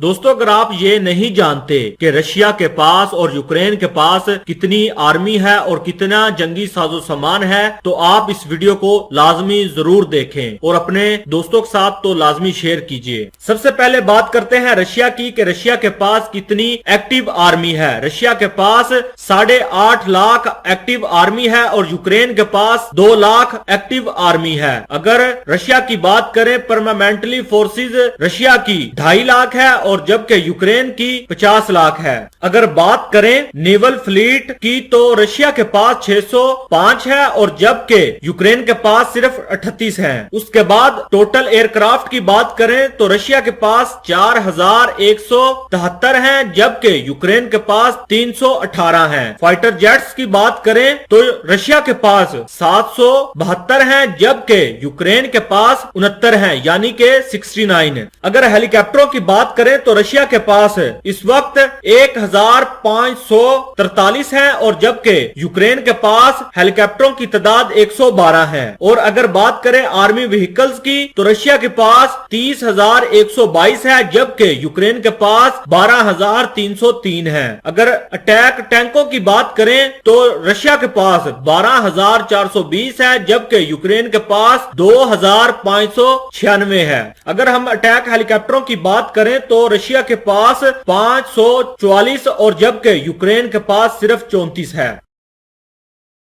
दोस्तों, अगर आप ये नहीं जानते कि रशिया के पास और यूक्रेन के पास कितनी आर्मी है और कितना जंगी साजो सामान है, तो आप इस वीडियो को लाजमी जरूर देखें और अपने दोस्तों के साथ तो लाजमी शेयर कीजिए। सबसे पहले बात करते हैं रशिया की कि रशिया के पास कितनी एक्टिव आर्मी है। रशिया के पास 8.5 लाख एक्टिव आर्मी है और यूक्रेन के पास 2 लाख एक्टिव आर्मी है। अगर रशिया की बात करें, परमानेंटली फोर्सेस रशिया की 2.5 लाख है और जबकि यूक्रेन की 50 लाख है। अगर बात करें नेवल फ्लीट की तो रशिया के पास 605 है और जबकि यूक्रेन के पास सिर्फ 38 है। उसके बाद टोटल एयरक्राफ्ट की बात करें तो रशिया के पास 4173 है जबकि यूक्रेन के पास 318 है। फाइटर जेट्स की बात करें तो रशिया के पास 772 है जबकि यूक्रेन के पास 69 है, यानी कि 69। अगर हेलीकॉप्टरों की बात करें तो रशिया के पास इस वक्त 1543 है और जबकि यूक्रेन के पास हेलीकॉप्टरों की तादाद 112 है। और अगर बात करें आर्मी व्हीकल्स की तो रशिया के पास 30,122 है जबकि यूक्रेन के पास 12,303 है। अगर अटैक टैंकों की बात करें तो रशिया के पास 12,420 है जबकि यूक्रेन के पास 2,596 है। अगर हम अटैक हेलीकॉप्टरों की बात करें तो रशिया के पास 544 और जबकि यूक्रेन के पास सिर्फ 34 है।